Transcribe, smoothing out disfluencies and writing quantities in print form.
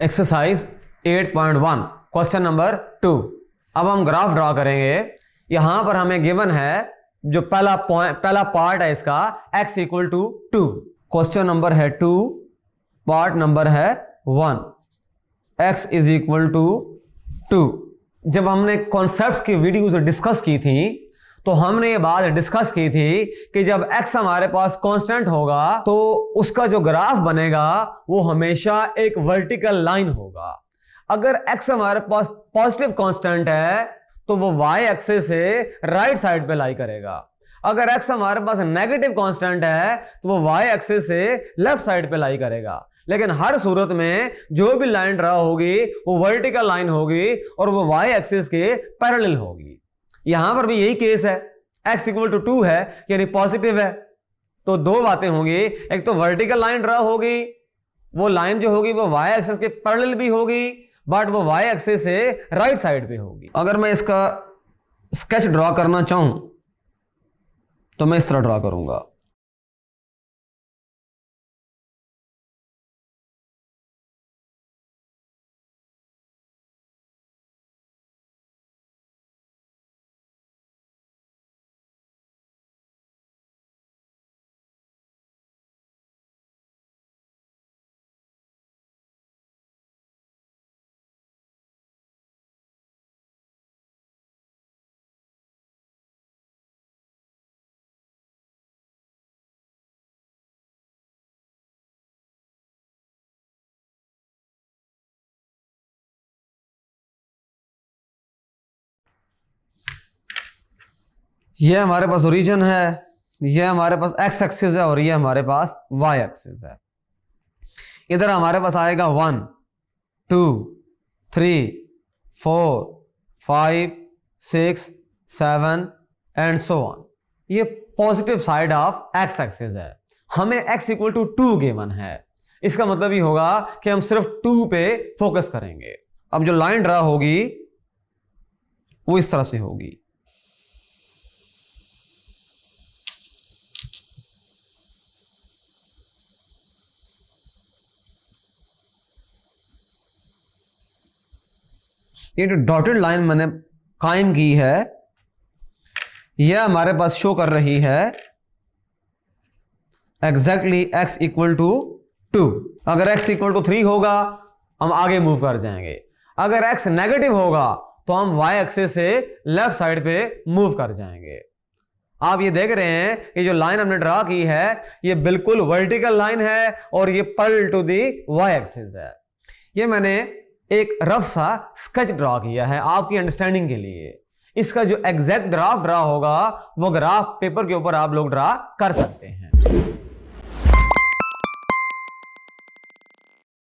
Exercise 8.1 question number 2। अब हम graph draw करेंगे। यहां पर हमें गिवन है जो पहला पार्ट है इसका x equal to 2। Question number है 2, पार्ट नंबर है 1, x इज इक्वल टू 2। जब हमने कॉन्सेप्ट्स की वीडियोस डिस्कस की थी तो हमने ये बात डिस्कस की थी कि जब x हमारे पास कांस्टेंट होगा तो उसका जो ग्राफ बनेगा वो हमेशा एक वर्टिकल लाइन होगा। अगर x हमारे पास पॉजिटिव कांस्टेंट है तो वो y एक्सिस से राइट साइड पे लाई करेगा। अगर x हमारे पास नेगेटिव कांस्टेंट है तो वो y एक्सिस से लेफ्ट साइड पे लाई करेगा। लेकिन हर सूरत में जो भी लाइन ड्रा होगी वो वर्टिकल लाइन होगी और वो y एक्सिस के पैरेलल होगी। यहां पर भी यही केस है, x इक्वल टू 2 है यानी पॉजिटिव है, तो दो बातें होंगी। एक तो वर्टिकल लाइन ड्रा होगी, वो लाइन जो होगी वो y एक्सिस के पैरेलल भी होगी बट वो y एक्सिस से राइट साइड पे होगी। अगर मैं इसका स्केच ड्रॉ करना चाहूं तो मैं इस तरह ड्रॉ करूंगा। ये हमारे पास ओरिजिन है, ये हमारे पास x एक्सिस है और ये हमारे पास y एक्सिस है। इधर हमारे पास आएगा 1 2 3 4 5 6 7 एंड सो ऑन। ये positive side of x axis है। हमें x इक्वल टू 2 गिवन है। इसका मतलब ये होगा कि हम सिर्फ 2 पे फोकस करेंगे। अब जो लाइन ड्रा होगी वो इस तरह से होगी। ये जो डॉटेड लाइन मैंने कायम की है यह हमारे पास शो कर रही है एग्जैक्टली x इक्वल टू 2। अगर x इक्वल टू 3 होगा हम आगे मूव कर जाएंगे। अगर x नेगेटिव होगा तो हम y एक्सिस से लेफ्ट साइड पे मूव कर जाएंगे। आप ये देख रहे हैं कि जो लाइन हमने ड्रा की है ये बिल्कुल वर्टिकल लाइन है और ये parallel to the y axis है। ये मैंने एक रफ सा स्केच ड्रा किया है आपकी अंडरस्टैंडिंग के लिए। इसका जो एग्जैक्ट ग्राफ ड्रा होगा वो ग्राफ पेपर के ऊपर आप लोग ड्रा कर सकते हैं।